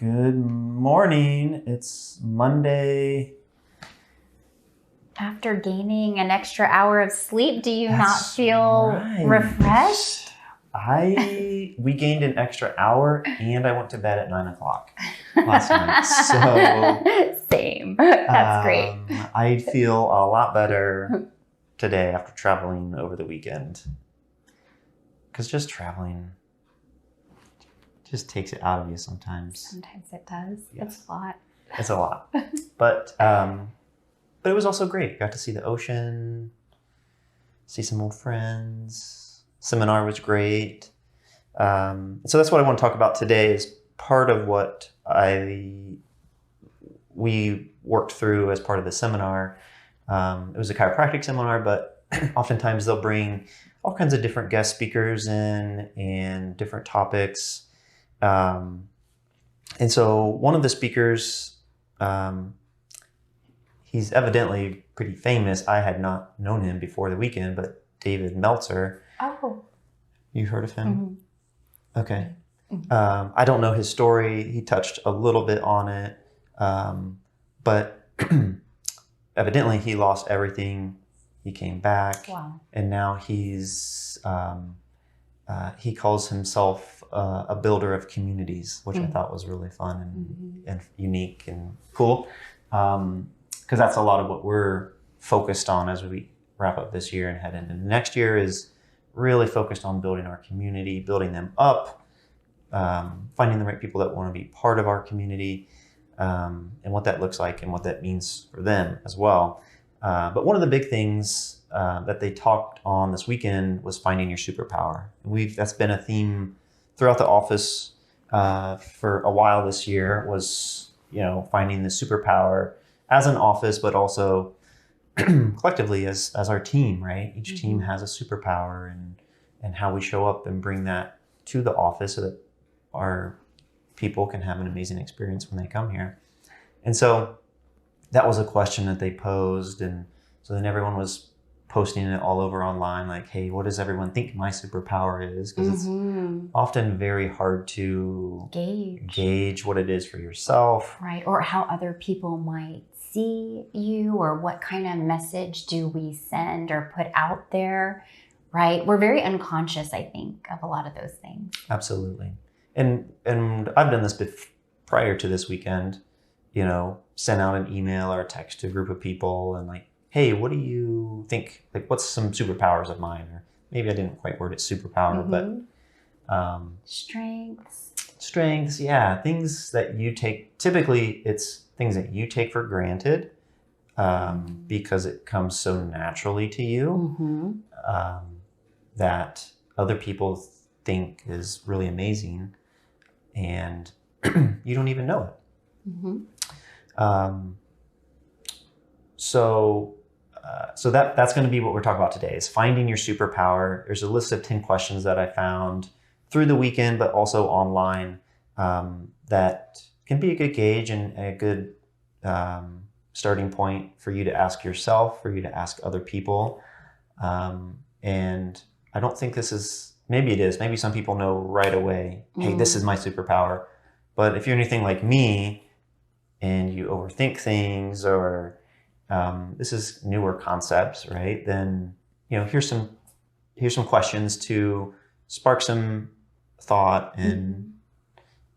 Good morning. It's Monday. After gaining an extra hour of sleep, do you not feel refreshed? We gained an extra hour and I went to bed at 9:00 last night. So same. That's great. I feel a lot better today after traveling over the weekend. Because just traveling just takes it out of you sometimes. Sometimes it does. Yes. It's a lot. It's a lot. But it was also great. Got to see the ocean, see some old friends. Seminar was great. So that's what I want to talk about today is part of what we worked through as part of the seminar. It was a chiropractic seminar, but oftentimes they'll bring all kinds of different guest speakers in and different topics. And so one of the speakers, he's evidently pretty famous. I had not known him before the weekend, but David Meltzer. Oh. You heard of him? Mm-hmm. Okay. Mm-hmm. I don't know his story. He touched a little bit on it. But evidently he lost everything. He came back. Wow. And now he calls himself a builder of communities, which I thought was really fun and unique and cool. Because that's a lot of what we're focused on as we wrap up this year and head into next year is really focused on building our community, building them up, finding the right people that want to be part of our community, and what that looks like and what that means for them as well. But one of the big things that they talked on this weekend was finding your superpower. That's been a theme throughout the office for a while this year was, finding the superpower as an office, but also collectively as our team, right? Each team has a superpower and how we show up and bring that to the office so that our people can have an amazing experience when they come here. And so that was a question that they posed. And so then everyone was posting it all over online, like, hey, what does everyone think my superpower is? Because it's often very hard to gauge what it is for yourself. Right, or how other people might see you, or what kind of message do we send or put out there, right? We're very unconscious, I think, of a lot of those things. Absolutely. And I've done this prior to this weekend, sent out an email or a text to a group of people and like, hey, what do you think? Like, what's some superpowers of mine? Or maybe I didn't quite word it superpower, but strengths, yeah, things that you take. Typically, it's things that you take for granted because it comes so naturally to you that other people think is really amazing, and you don't even know it. So that's going to be what we're talking about today is finding your superpower. There's a list of 10 questions that I found through the weekend, but also online that can be a good gauge and a good starting point for you to ask yourself, for you to ask other people. And I don't think this is, maybe it is, maybe some people know right away, hey, this is my superpower. But if you're anything like me and you overthink things or this is newer concepts, right? Then, here's some questions to spark some thought and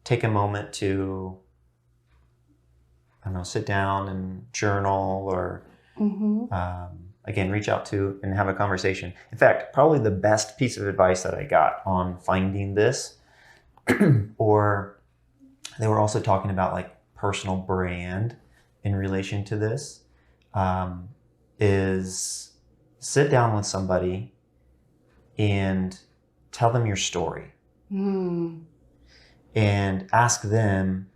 take a moment to, sit down and journal or, again, reach out to and have a conversation. In fact, probably the best piece of advice that I got on finding this, or they were also talking about like personal brand in relation to this, is sit down with somebody and tell them your story and ask them,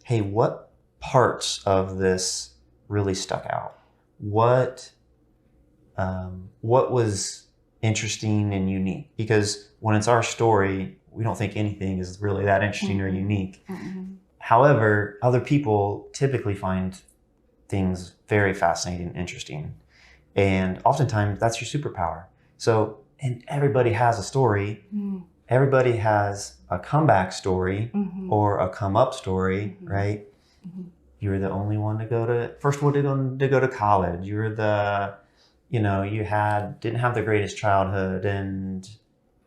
hey, what parts of this really stuck out? What was interesting and unique? Because when it's our story, we don't think anything is really that interesting or unique. However, other people typically find things very fascinating and interesting. And oftentimes that's your superpower. So, and everybody has a story. everybody has a comeback story or a come up story, right? You're the only one first one to go to college. You're the, you know, didn't have the greatest childhood, and,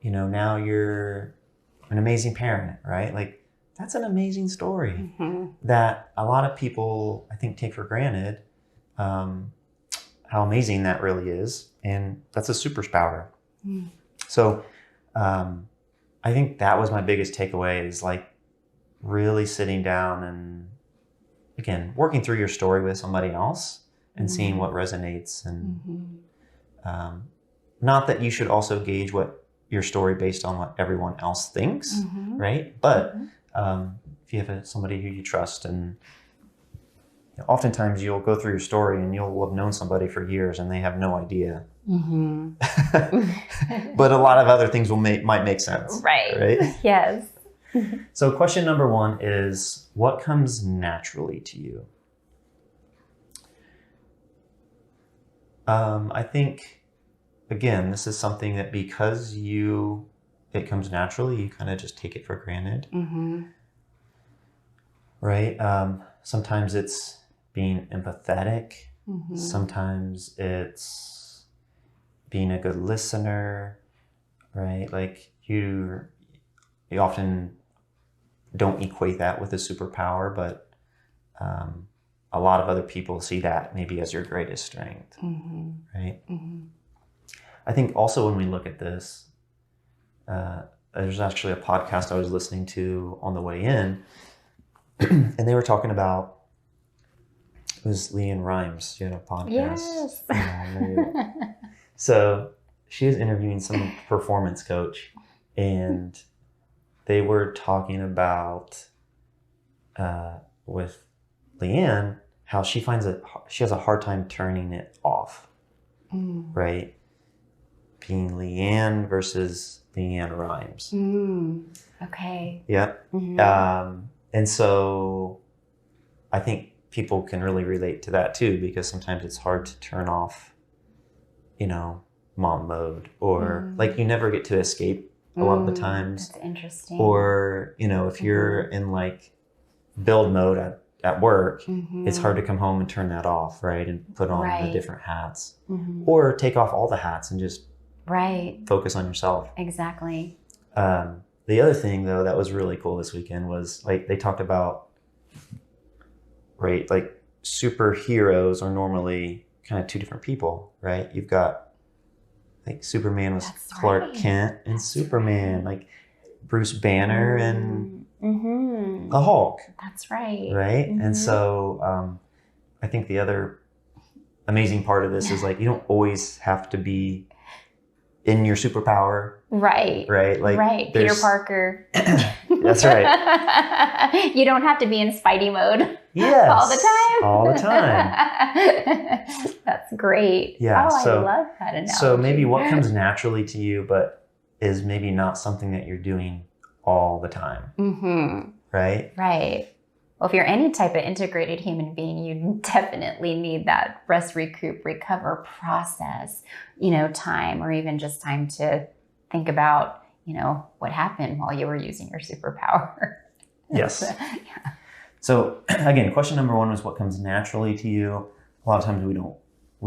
you know, now you're an amazing parent, right? Like, that's an amazing story that a lot of people, I think, take for granted, how amazing that really is. And that's a superpower. So I think that was my biggest takeaway, is like really sitting down and, again, working through your story with somebody else and seeing what resonates. And not that you should also gauge your story based on what everyone else thinks, right? But if you have somebody who you trust, and oftentimes you'll go through your story and you'll have known somebody for years and they have no idea. But a lot of other things might make sense. Right? Yes. So question number 1 is, what comes naturally to you? I think, again, this is something that because it comes naturally, you kind of just take it for granted. Right? Sometimes it's being empathetic. Sometimes it's being a good listener, right? Like you often don't equate that with a superpower, but a lot of other people see that maybe as your greatest strength, right? I think also when we look at this, there's actually a podcast I was listening to on the way in, and they were talking about, it was Leanne Rimes. She had a podcast. Yes. So she was interviewing some performance coach, and they were talking about, with Leanne, how she has a hard time turning it off, right? Being Leanne versus Leanne Rimes. Okay. Yep. And so I think people can really relate to that too, because sometimes it's hard to turn off, mom mode, or like you never get to escape a lot of the times. That's interesting. Or, if you're in like build mode at work, it's hard to come home and turn that off, right? And put on the different hats, or take off all the hats and just focus on yourself. Exactly. The other thing though that was really cool this weekend was, like, they talked about, right, like superheroes are normally kind of two different people, right? You've got, like, Superman was Clark Kent, and Superman, like Bruce Banner and the Hulk. That's right. Right? And so I think the other amazing part of this is, like, you don't always have to be in your superpower. Right? Like, Peter Parker. That's right. You don't have to be in Spidey mode. Yes. All the time. All the time. That's great. Yeah. I love that analogy. So maybe what comes naturally to you, but is maybe not something that you're doing all the time. Right? Right. Well, if you're any type of integrated human being, you definitely need that rest, recoup, recover process, time, or even just time to think about, what happened while you were using your superpower. Yes. Yeah. So again, question number 1 was what comes naturally to you. A lot of times we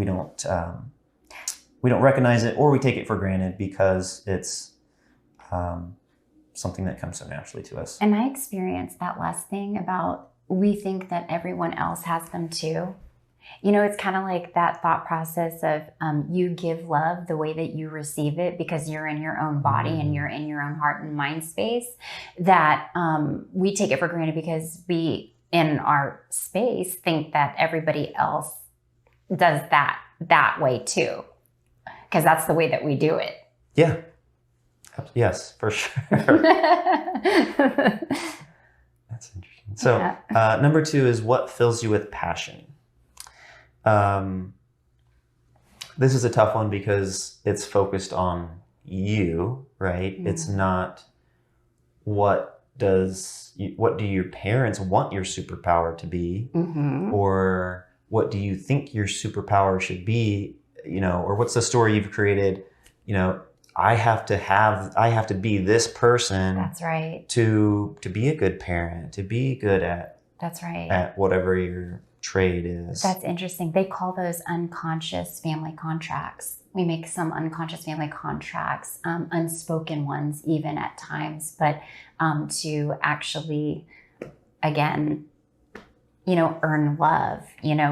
don't recognize it, or we take it for granted because it's something that comes so naturally to us. And I experienced that last thing about, we think that everyone else has them too. It's kind of like that thought process of you give love the way that you receive it, because you're in your own body and you're in your own heart and mind space, that we take it for granted because we, in our space, think that everybody else does that way too, because that's the way that we do it. Yeah. Yes, for sure. That's interesting. So number 2 is, what fills you with passion? This is a tough one because it's focused on you, right? It's not what do your parents want your superpower to be, or what do you think your superpower should be, or what's the story you've created, I have to be this person. That's right. To be a good parent, to be good at. That's right. At whatever your trade is. That's interesting. They call those unconscious family contracts. We make some unconscious family contracts, unspoken ones even at times, but to actually, again, earn love,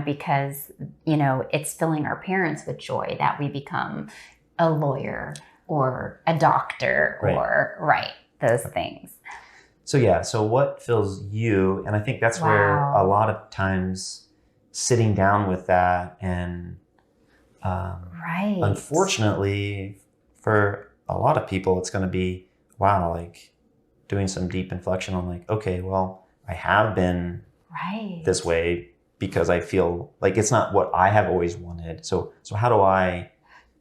because, it's filling our parents with joy that we become a lawyer or a doctor or those things. So what fills you? And I think that's where a lot of times sitting down with that and unfortunately for a lot of people, it's going to be, wow, like doing some deep inflection on like, okay, well, I have been this way because I feel like it's not what I have always wanted. So how do I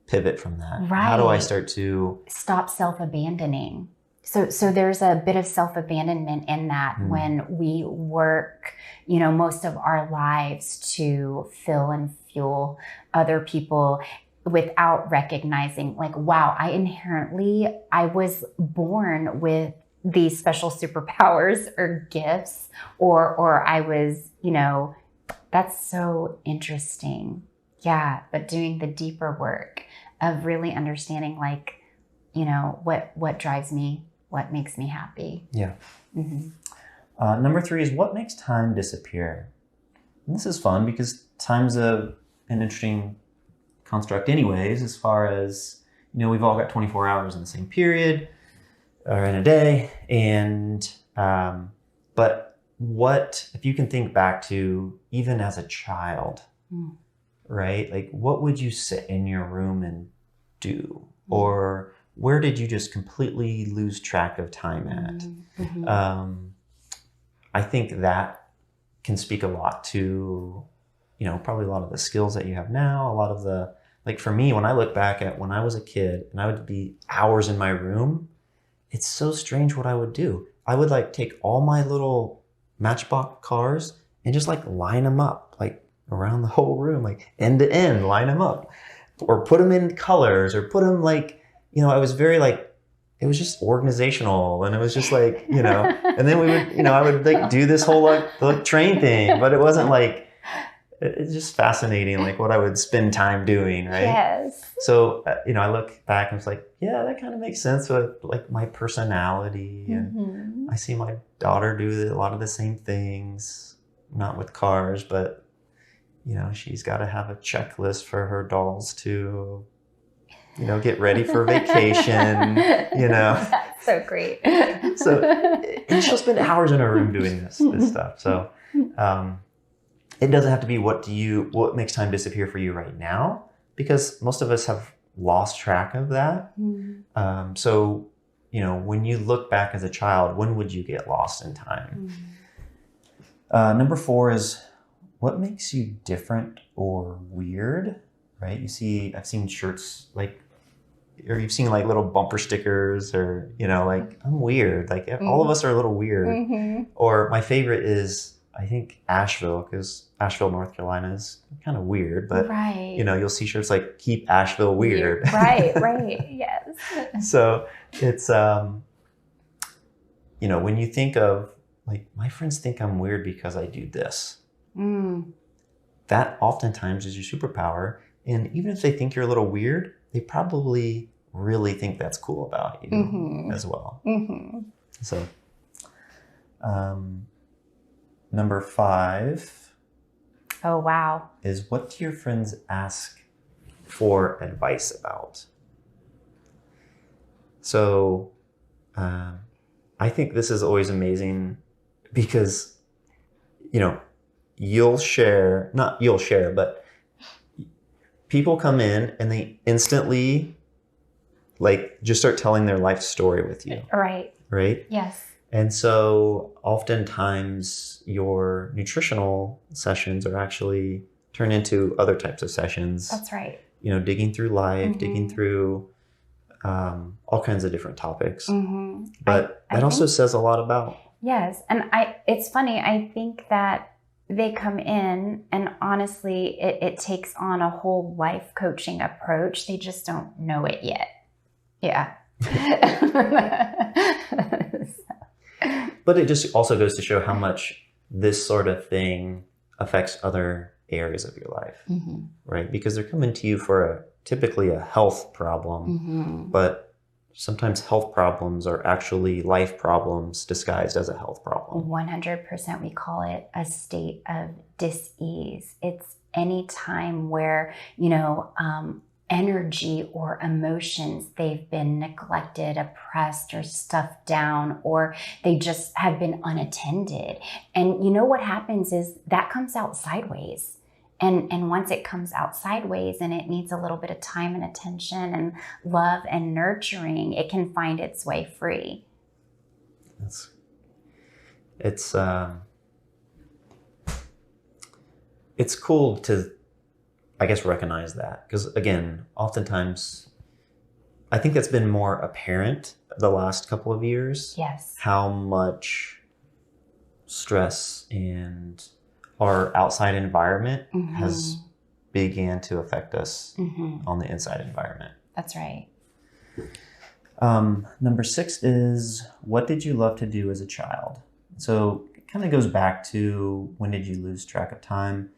pivot from that? How do I start to stop self-abandoning? So there's a bit of self-abandonment in that when we work, most of our lives to fill and fuel other people without recognizing like, wow, I was born with these special superpowers or gifts, or I was, that's so interesting. Yeah. But doing the deeper work of really understanding like, what drives me, what makes me happy. Yeah. Mm-hmm. Number 3 is what makes time disappear? And this is fun because time's an interesting construct anyways, as far as, we've all got 24 hours in the same period or in a day. And, but what, if you can think back to even as a child, right? Like what would you sit in your room and do? Or where did you just completely lose track of time at? I think that can speak a lot to, probably a lot of the skills that you have now, a lot of the, like for me, when I look back at when I was a kid and I would be hours in my room, it's so strange what I would do. I would like take all my little Matchbox cars and just like line them up, like around the whole room, like end to end, line them up, or put them in colors, or put them like, I was very like, it was just organizational, and it was just like, and then we would, I would like do this whole like train thing, but it wasn't like, it's just fascinating, like what I would spend time doing, right? Yes. So, I look back and it's like, yeah, that kind of makes sense with like my personality, and I see my daughter do a lot of the same things, not with cars, but she's got to have a checklist for her dolls to, get ready for vacation, That's so great. So, and she'll spend hours in her room doing this stuff. So, it doesn't have to be what makes time disappear for you right now, because most of us have lost track of that. So, when you look back as a child, when would you get lost in time? Number 4 is what makes you different or weird, right? I've seen shirts like, or you've seen like little bumper stickers, or, like I'm weird. Like all of us are a little weird. Or my favorite is, I think Asheville, because Asheville, North Carolina is kind of weird, but you'll see shirts like keep Asheville weird. Right. Yes. So it's, when you think of like, my friends think I'm weird because I do this. That oftentimes is your superpower. And even if they think you're a little weird, they probably really think that's cool about you as well. So, number 5. Oh, wow. Is what do your friends ask for advice about? So, I think this is always amazing because, but people come in and they instantly like just start telling their life story with you. Right? Yes. And so oftentimes your nutritional sessions are actually turned into other types of sessions. That's right. Digging through life, digging through all kinds of different topics. But that also says a lot about. Yes. And it's funny. I think that they come in and honestly, it takes on a whole life coaching approach. They just don't know it yet. Yeah. But it just also goes to show how much this sort of thing affects other areas of your life, right? Because they're coming to you for typically a health problem, but sometimes health problems are actually life problems disguised as a health problem. 100%. We call it a state of dis-ease. It's any time where, energy or emotions, they've been neglected, oppressed, or stuffed down, or they just have been unattended. And what happens is that comes out sideways. And once it comes out sideways and it needs a little bit of time and attention and love and nurturing, it can find its way free. It's cool to, I guess, recognize that, because again, oftentimes I think that's been more apparent the last couple of years. Yes. How much stress and our outside environment has began to affect us on the inside environment. That's right. Number 6 is, what did you love to do as a child? So it kind of goes back to, when did you lose track of time?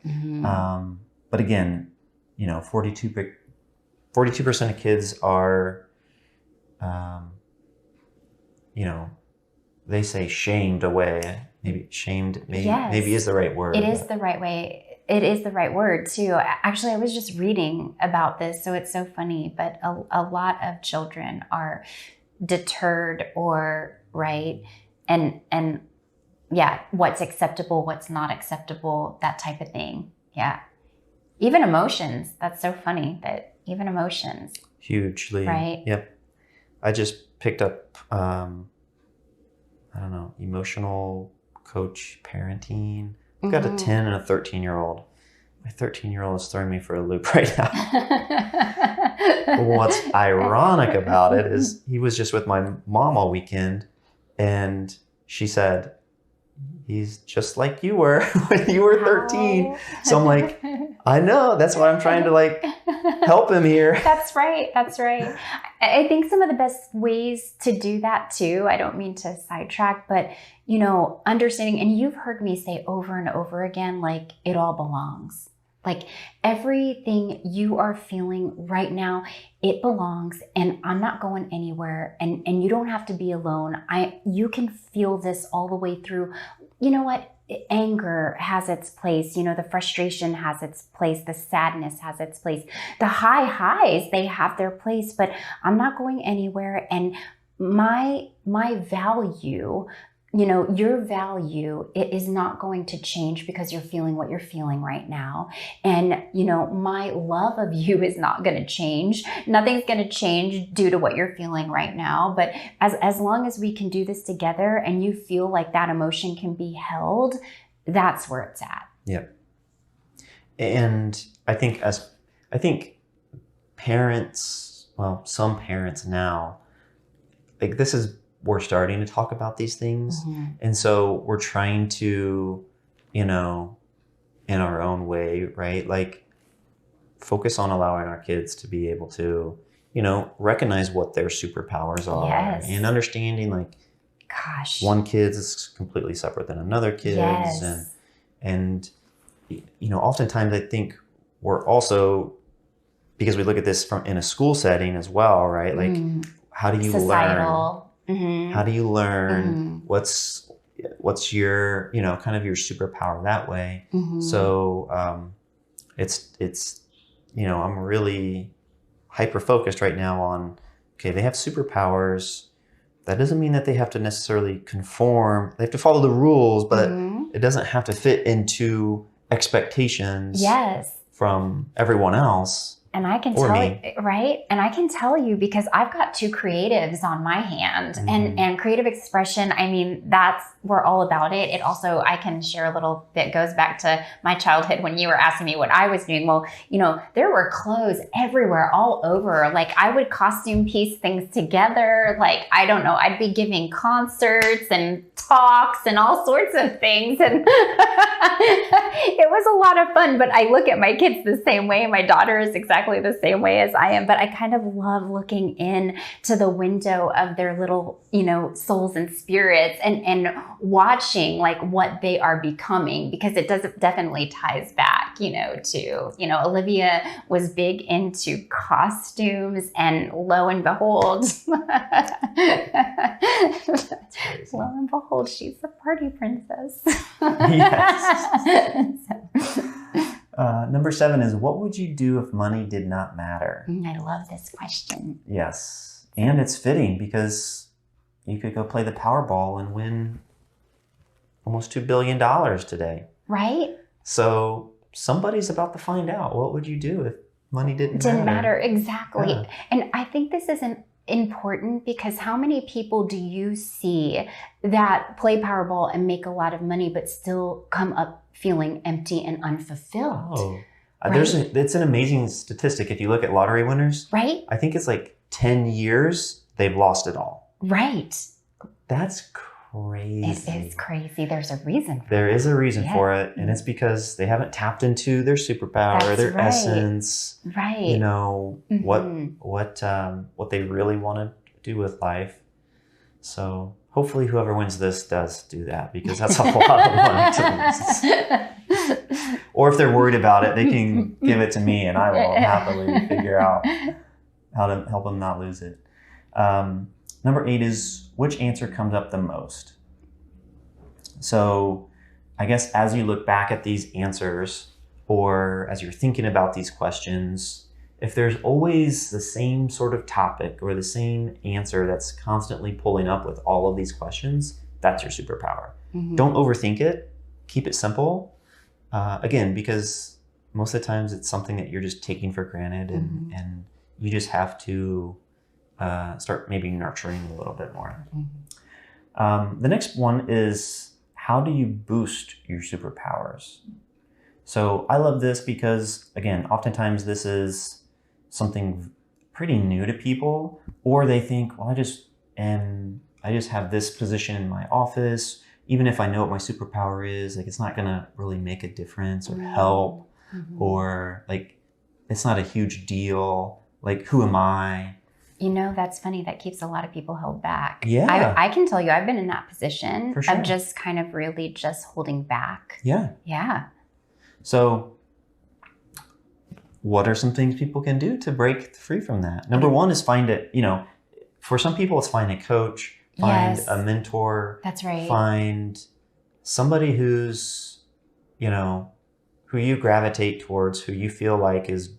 But again, 42% of kids are, they say shamed away. Maybe shamed, maybe is the right word. It is the right way. It is the right word too. Actually, I was just reading about this, so it's so funny, but a lot of children are deterred or, right? And yeah, what's acceptable, what's not acceptable, that type of thing. Yeah. Even emotions. That's so funny that even emotions. Hugely. Right. Yep. I just picked up, emotional coach parenting. I've got a 10 and a 13-year-old. My 13-year-old is throwing me for a loop right now. What's ironic about it is he was just with my mom all weekend, and she said, he's just like you were when you were 13. So I'm like, I know. That's why I'm trying to help him here. That's right. That's right. I think some of the best ways to do that too, I don't mean to sidetrack, but understanding, and you've heard me say over and over again, it all belongs. Everything you are feeling right now, it belongs, and I'm not going anywhere, and you don't have to be alone. You can feel this all the way through. You know what? Anger has its place. The frustration has its place. The sadness has its place. The highs, they have their place, but I'm not going anywhere. And my value, your value, it is not going to change because you're feeling what you're feeling right now. And, my love of you is not going to change. Nothing's going to change due to what you're feeling right now. But as long as we can do this together and you feel like that emotion can be held, that's where it's at. Yep. And I think parents, some parents now, we're starting to talk about these things. And so we're trying to, in our own way, right? Focus on allowing our kids to be able to, recognize what their superpowers are. Yes. And understanding one kid is completely separate than another kid's. Yes. And oftentimes I think we're also, because we look at this in a school setting as well, right? How do you Societal. learn? How do you learn? What's your, kind of your superpower that way? So it's I'm really hyper-focused right now on, okay, they have superpowers. That doesn't mean that they have to necessarily conform. They have to follow the rules, but it doesn't have to fit into expectations from everyone else. And I can tell you, right? And I can tell you, because I've got 2 creatives on my hand, and creative expression, we're all about it. It also, I can share a little bit, goes back to my childhood when you were asking me what I was doing. Well, there were clothes everywhere, all over. I would costume piece things together. I don't know, I'd be giving concerts and talks and all sorts of things. And it was a lot of fun, but I look at my kids the same way. My daughter is exactly exactly the same way as I am, but I kind of love looking in to the window of their little, souls and spirits and watching like what they are becoming, because it definitely ties back, to, Olivia was big into costumes, and lo and behold, she's a party princess. Yes. Number 7 is, what would you do if money did not matter? I love this question. Yes. And it's fitting because you could go play the Powerball and win almost $2 billion today. Right? So somebody's about to find out. What would you do if money didn't matter? Exactly. Yeah. And I think this is important because how many people do you see that play Powerball and make a lot of money but still come up feeling empty and unfulfilled? Oh, right? It's an amazing statistic. If you look at lottery winners, right? I think it's like 10 years they've lost it all. Right. That's crazy. It is crazy. There's a reason for it. There is a reason for it, and it's because they haven't tapped into their superpower, their essence. Right. What they really want to do with life. So hopefully whoever wins this does do that, because that's a lot of money to lose. Or if they're worried about it, they can give it to me and I will happily figure out how to help them not lose it. Number 8 is, which answer comes up the most? So I guess as you look back at these answers, or as you're thinking about these questions, if there's always the same sort of topic or the same answer that's constantly pulling up with all of these questions, that's your superpower. Mm-hmm. Don't overthink it. Keep it simple. Again, because most of the times it's something that you're just taking for granted, and you just have to start maybe nurturing a little bit more. Mm-hmm. The next one is, how do you boost your superpowers? So I love this because, again, oftentimes this is something pretty new to people, or they think, well, I just have this position in my office. Even if I know what my superpower is, like, it's not gonna really make a difference or help, or like, it's not a huge deal. Like, who am I? That's funny. That keeps a lot of people held back. Yeah. I can tell you, I've been in that position For sure. of just kind of really just holding back. Yeah. Yeah. So what are some things people can do to break free from that? Number 1 is find it, for some people it's find a coach, find a mentor. That's right. Find somebody who's, who you gravitate towards, who you feel like is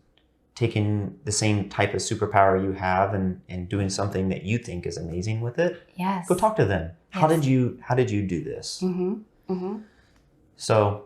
taking the same type of superpower you have and doing something that you think is amazing with it. Yes. Go talk to them. Yes. How did you do this? Mm-hmm. Mm-hmm. So,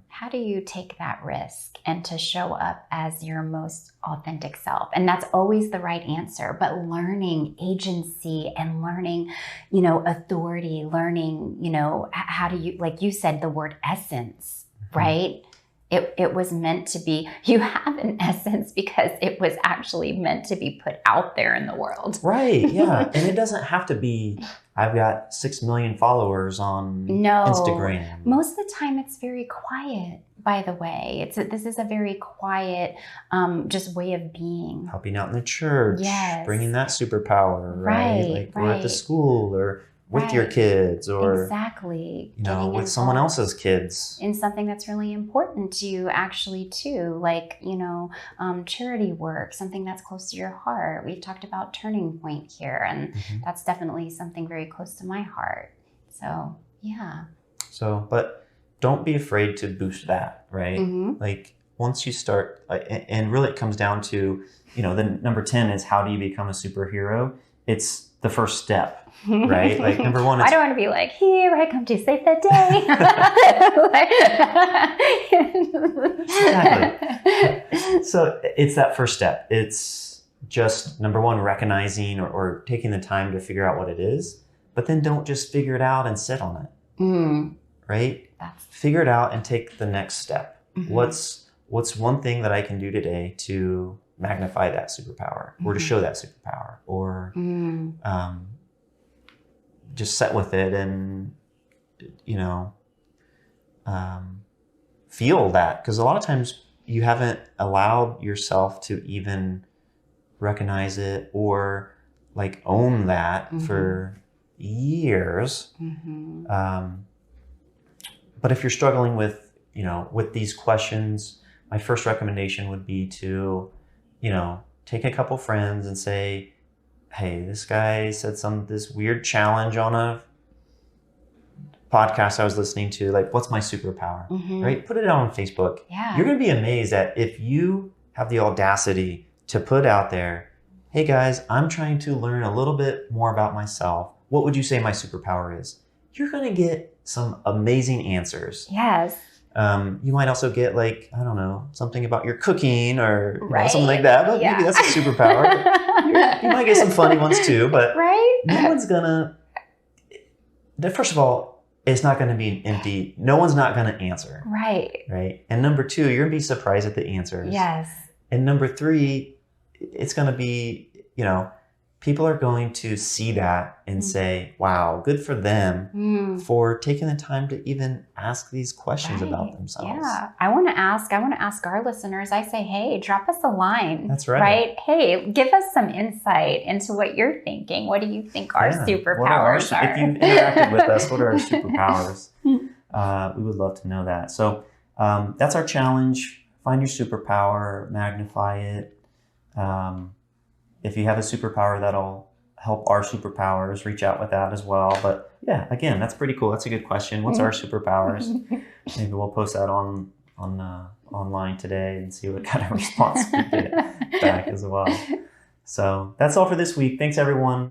how do you take that risk and to show up as your most authentic self? And that's always the right answer, but learning agency and learning, authority, learning, how do you, like you said, the word essence, right? It was meant to be, you have an essence because it was actually meant to be put out there in the world. Right, yeah. And it doesn't have to be, I've got 6 million followers on Instagram. Most of the time it's very quiet, by the way. This is a very quiet, just way of being. Helping out in the church, yes. Bringing that superpower, right? Or at the school, or with your kids, or exactly, with someone else's kids, in something that's really important to you, actually, too, like charity work, something that's close to your heart. We've talked about Turning Point here, and that's definitely something very close to my heart. So yeah. So, but don't be afraid to boost that, right? Like, once you start, and really it comes down to, the number 10 is, how do you become a superhero? It's the first step, right? Like, number 1, I don't want to be like, here I come to save the day. Exactly. So it's that first step. It's just, number 1, recognizing or taking the time to figure out what it is, but then don't just figure it out and sit on it, right? Figure it out and take the next step. What's one thing that I can do today to magnify that superpower, or to show that superpower, or just sit with it and feel that, because a lot of times you haven't allowed yourself to even recognize it or like own that for years. But if you're struggling with, with these questions, my first recommendation would be to, take a couple friends and say, hey, this guy said this weird challenge on a podcast I was listening to, like, what's my superpower, right? Put it out on Facebook. Yeah. You're going to be amazed at if you have the audacity to put out there, hey guys, I'm trying to learn a little bit more about myself. What would you say my superpower is? You're going to get some amazing answers. Yes. You might also get like, I don't know, something about your cooking or something like that, but maybe that's a superpower. You might get some funny ones too, but no one's gonna, first of all, it's not gonna be empty. No one's not gonna answer. Right. And number two, you're gonna be surprised at the answers. Yes. And number three, it's gonna be, people are going to see that and say, wow, good for them for taking the time to even ask these questions about themselves. Yeah. I want to ask our listeners, I say, hey, drop us a line. That's right. Right? Hey, give us some insight into what you're thinking. What do you think our superpowers are? If you've interacted with us, what are our superpowers? We would love to know that. So that's our challenge. Find your superpower, magnify it. If you have a superpower that'll help our superpowers, reach out with that as well. But yeah, again, that's pretty cool. That's a good question. What's our superpowers? Maybe we'll post that online today and see what kind of response we get back as well. So that's all for this week. Thanks, everyone.